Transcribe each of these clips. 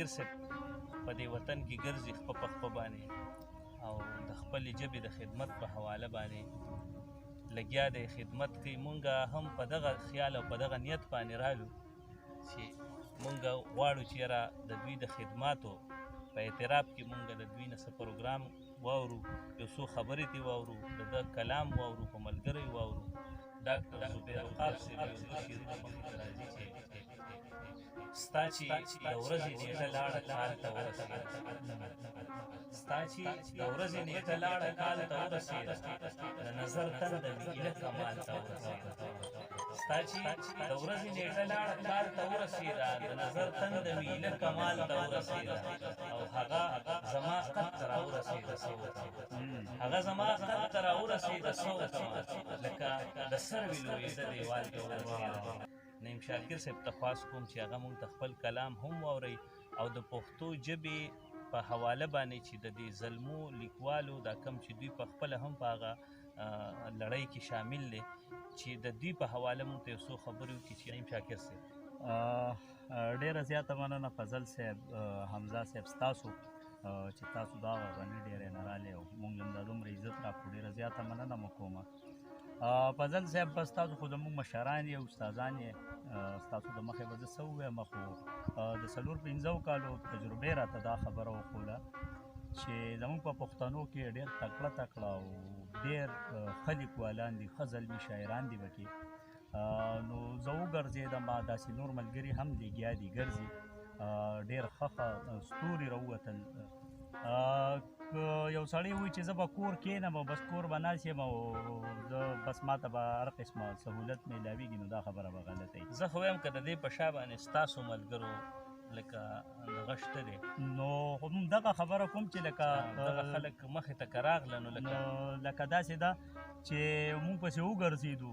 شاکر صاحب په دې وطن کې ګرځي خپه په خپه باندې او د خپلې ژبې د خدمت په حواله باندې لګیا دی خدمت کوي. مونږ هم په دغه خیال او په دغه نیت باندې رالو چې مونږ غواړو چې یاره د دوی د خدماتو په اعتراف کې مونږ د دوی نه څه پروګرام واورو، یو څو خبرې دې واورو، د ده کلام واورو، په ملګریو واورو. ډاکټر زبیر القاب صاحب یو دوه شعرونه مخې ته راځي چې ستا چې د ورځې نیټه لاړه کال ته ورسېده، ستا چې د ورځې نیټه لاړه کال ته ورسېده، د نظر تنده مې ایله کمال ته ورسېده. ستا چې د ورځې نیټه لاړه کال ته ورسېده، د نظر تنده مې ایله کمال ته ورسېده، او هغه زما قد ته راورسېده څه وکړم، هغه زما قد ته راورسېده څه وکړم، لکه د سروې لوېده دیوال ته ورسېده. نعیم شاکر صاحب ته خواست کوم چې هغه مونږ ته خپل کلام هم واورئ او د پښتو ژبې په حواله باندې چې د دې زلمو لیکوالو دا کم چې دوی په خپله هم په هغه لړۍ کې شامل دی چې د دوی په حواله مونږ ته یو څو خبرې وکړي. چې نعیم شاکر صاحب ډېره زیاته مننه فضل صاحب، حمزه صاحب ستاسو چې تاسو دا غني ډېرې نه رالی او مونږ له دا دومره عزت راکړو، ډېره زیاته مننه مو کومه. فضل صاحب بس تاسو خو زموږ مشران یې استادان یې، ستاسو د مخې به زه څه ووایم، خو د 4-5 کالو تجربې راته دا خبره وښوده چې زموږ په پښتنو کې ډېر تکړه تکړه او ډېر ښه لیکوالان دي، ښه زلمي شاعران دي پکې. نو زه وګرځېدم، داسې نور ملګري هم لګیا دي ګرځي، ډېر ښه ستوري راووتل. یو سړی وایي چې زه به کور کښېنم او بس کور به ناست یم او زه بس ماته به هر قسمه سهولت میلاویږي، نو دا خبره به غلطه وي. زه خو وایم که د دې په شا باندې ستاسو ملګرو لکه دغه شته دی، نو دغه خبره کوم چې لکه دغه خلک مخې ته که راغله نو لکه داسې ده چې مونږ پسې وګرځېدو،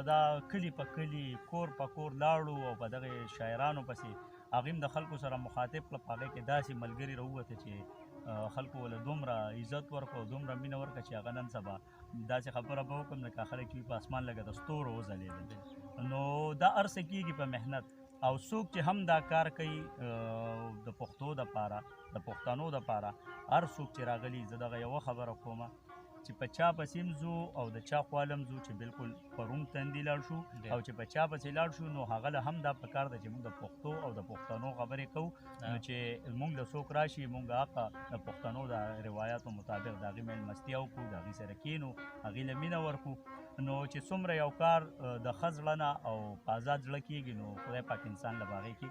دا کلي په کلي کور په کور لاړو او په دغې شاعرانو پسې هغې هم د خلکو سره مخاطب کړه، په هغې کې داسې ملګري راووته چې خلکو وله دومره عزت ورکړو، دومره مینه ورکړه چې هغه نن سبا داسې خبره به وکړم لکه خلک وي په اسمان لکه د ستورو وځلېدل. نو دا هر څه کېږي په محنت، او څوک چې هم دا کار کوي د پښتو دپاره د پښتنو دپاره، هر څوک چې راغلي، زه دغه یوه خبره کومه چې په چا پسې هم ځو او د چا خواله هم ځو چې بلکل پرون تندي لاړ شو او چې په چا پسې لاړ شو نو هغه له هم دا پکار ده چې موږ د پښتو او د پښتنو خبرې کوو، نو چې موږ له څوک راشي موږ هغه د پښتنو د روایاتو مطابق د هغې میلمستیا وکړو، د هغې سره کښېنو، هغې له مینه ورکړو. نو چې څومره یو کار د ښه زړه نه او په ازاد زړه کېږي نو خدای پاک انسان له به هغې کې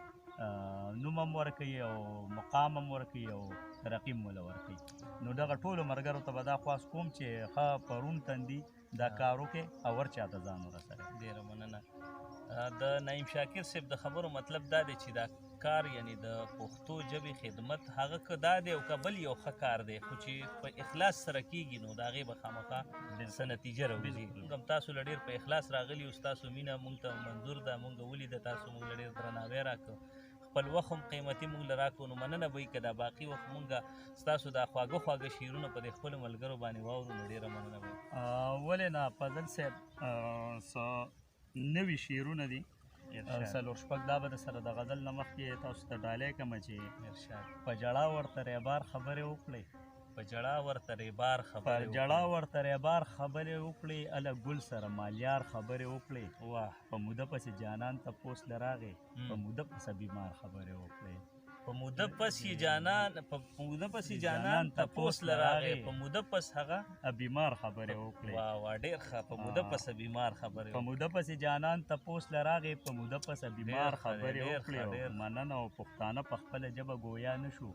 نوم هم ورکوي او مقام هم ورکوي او ترقي هم وله ورکوي. نو دغه ټولو ملګرو ته به دا خواست کوم چې ښه پرون تندي دا کار وکړې او ورچاته ځان ورسوي. ډېره مننه. د نعیم شاکر صاحب د خبرو مطلب دا دی چې دا کار یعنی د پښتو ژبې خدمت هغه که دا دی او که بل یو ښه کار دی، خو چې په اخلاص سره کېږي نو د هغې به خامخا څه نتیجه راوځي. موږ هم تاسو له ډېر په اخلاص راغلي یو، ستاسو مینه موږ ته منظور ده، موږ ولیده، تاسو موږ له ډېر درناوی راکړو، خپل وخت هم قیمتي موږ له راکړو. نو مننه به وي که دا باقي وخت موږ ستاسو دا خواږه خواږه شعرونه په دې خپلو ملګرو باندې واورو نو ډېره مننه به وي. ولې نه فضل صاحب، څه نوي شعرونه دي 4-5 دا به د سره د غزل نه مخکې تاسو ته ډالۍ کړمه چې په ژړا ورته ریبار خبرې وکړئ، په ژړا ورته ریبار په ژړا ورته ریبار خبرې وکړئ، اله ګل سره مالیار خبرې وکړئ، واه په موده پسې جانان تپوس له راغې، په موده پسې بیمار خبرې وکړئ، په موده پس یې جانان تپوس له راغې، په موده پس هغه بیمار خبرې وکړئ. واه ډېر ښه، په موده پس بیمار خبرې، په موده پسې جانان تپوس له راغې، په موده پس بیمار خبرې وکړئ. مننه. او پښتانه په خپله ژبه ګویا نه شو،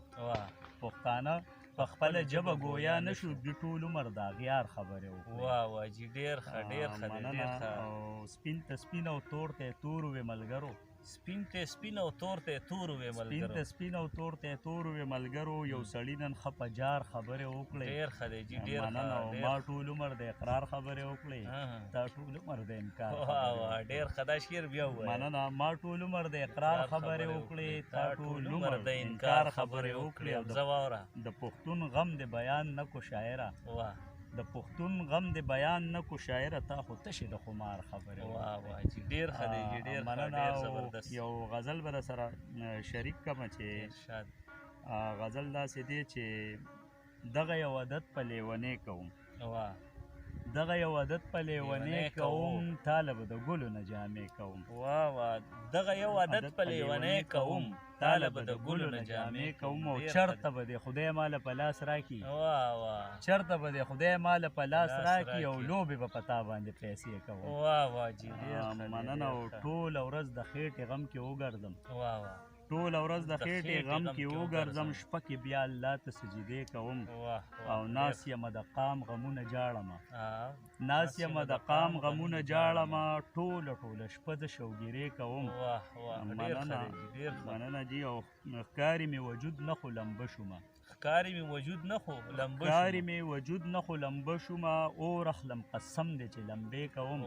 پښتانه په خپله ژبه ګویا نه شو، دوی ټول عمر د اغیار خبرې وکړئ. واه جي ډېر ښه ډېر ښه مننه. او سپین ته سپین او تور ته تور وې ملګرو، سپین ته سپین او تور ته تور وې ملګرو، سپین ته سپین او تور ته تور وې ملګرو، یو سړي نن ښه په جار خبرې وکړئ. ډېر ښه دی جي ډېر ښه. مننه. او ما ټول عمر د اقرار خبرې وکړئ، تا ټول عمر د انکار. واه ډېر ښه، دا شعر بیا ووایه. مننه. ما ټول عمر د اقرار خبرې وکړې، تا ټول عمر د انکار خبرې وکړې. زه واوره د پښتون غم د بیان نه کو شاعره، واه د پښتون غم د بیان نه کو شاعره تا خو تشې د خمار خبرې واه واه چې ډېر ښه دی چې ډېر ښه مننه. ډېر او زبردست یو غزل به سره شریک کړم چې ارشاد غزل داسې دی چې دغه یو عادت په لیونې کوم واه دغه یو عادت په لیونې کوم طالب د ګلو نه جامې کوم واه واه دغه یو عادت په لیونې کوم طالب د ګلو نه جامې کوم او چرته به د خدای مال په لاس راکړي واه واه چرته به د خدای مال په لاس راکړي او لوبې به په تا باندې پیسې کوم واه واه جي ډېر مننه. او ټوله ورځ د خېټې غم کې وګرځم واه واه ټوله ورځ د خېټې غم کې وګرځم شپه کې بیا الله ته سجدې کوم او ناس یم د قام غمونه جاړم ناس یم د قام غمونه جاړم ټوله شپه د شوګیرې کوم. مننه جی. او ښکاري مې وجود نه خو لمبه شومه ښکاري مې وجود نه خو لمبه شومه اور اخلم قسم دی چې لمبې کوم.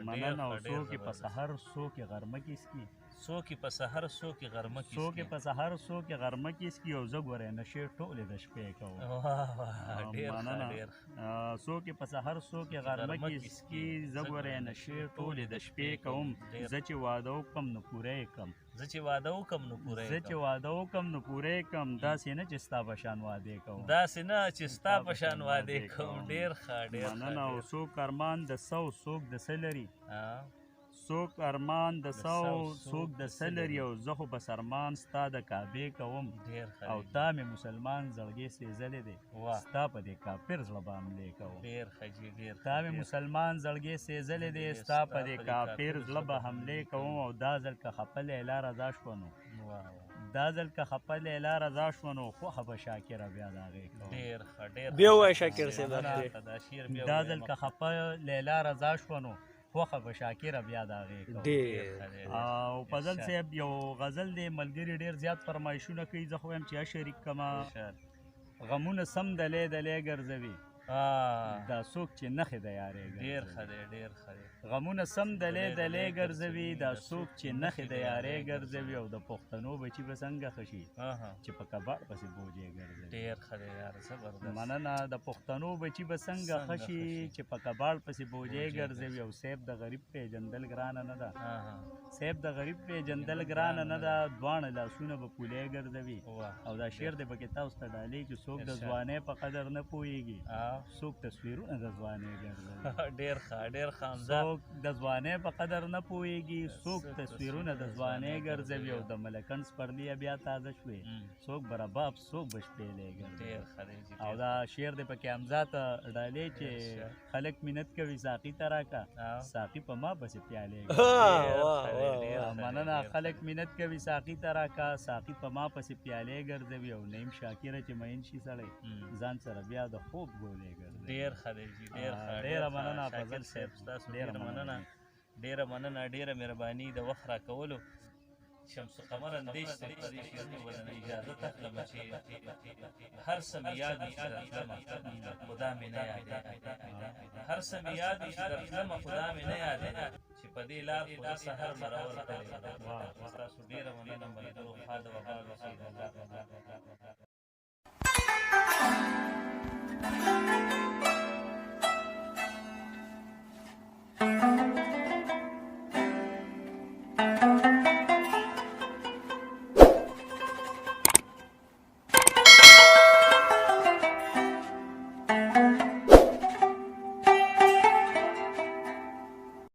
مننه. او څوک په سحر څوک غرمه کې سکي څوک په سحر څوک غرمه کې سکي او زه ګورې نشې ټولې د شپې کوم. څوک په سحر څوک غرمه کې سکي زه ګورې نشې ټولې د شپې کوم. زه چې واده وکم نو پوره کم داسې نه چې ستا په شان واده کوم ډېر ښه ډېر مننه. او څوک ارمان د سو څوک د سلري څوک ارمان د سو څوک د سلري او زه خو بس ارمان ستا د کعبې کوم. او تا مې مسلمان زړګی سېزلی دی ستا په دې کافر زړه به حملې کوم. تا مې مسلمان زړګی سېزلی دی ستا په دې کافر زړه به حملې کوم. او دا ځل که خپه لیلا رضا شوه نو خوښه به شاکره بیا د هغې کوم. بیا ووایه شاکر صاحب دا ځل که خپه لیلا رضا شوه نو خوښه به شاکره بیا د هغې کوم. او فضل صاحب یو غزل دی ملګري ډېر زیات فرمایشونه کوي زه خو وایم چې شریک کما غمونه سم دلی ګرځوي دا څوک چې نښې د یارې غمونه سم دلی ګرځوي دا څوک چې نښې د یارې ګرځوي. او د پښتنو بچي به څنګه ښه شي چې په کباړ پسې بوجې ګرځوي. مننه. د پښتنو بچي به څنګه ښه شي چې په کباړ پسې بوجې ګرځوي. او صاحب د غریب پیژندل ګرانه نه ده دواړه لاسونه به پولې ګرځوي. او دا شعر دی پکې تاسو ته ډالۍ چې څوک د ځوانۍ په قدر نه پوهېږي څوک تصویرونه د ځوانۍ ګرځوي. څوک د ځوانۍ په قدر نه پوهېږي څوک تصویرونه د ځوانۍ ګرځوي. او د ملکن سپرلي بیا تازه شوې څوک به رباب څوک به شپېلې ګرځوي. او دا شعر دی پکې حمزه ته ډالۍ چې خلک منت کوي ساقي ته راکړه ساقي په ما پسې پیالې مننه. خلک منت کوي ساقي ته راکړه ساقي په ما پسې پیالې ګرځوي. او نعیم شاکره چې مین شي سړی ځان سره بیا د خوب ګولې ګرځوي. ډېره مننه فضل صاحب ډېره مننه ډېره مهرباني د وخت راکولو. شمس القمر اندیش صاحب په دې شعر کې ولنه اجازه تخلمه چې هر څه مې یاد وي چې درتلمه خدا مې نه یادېږي خدا مې نه یادېږي چې په دې لار خو د سحر مرور کړی ستاسو ډېره مننه ملګرو خوا د وفا رسېږي.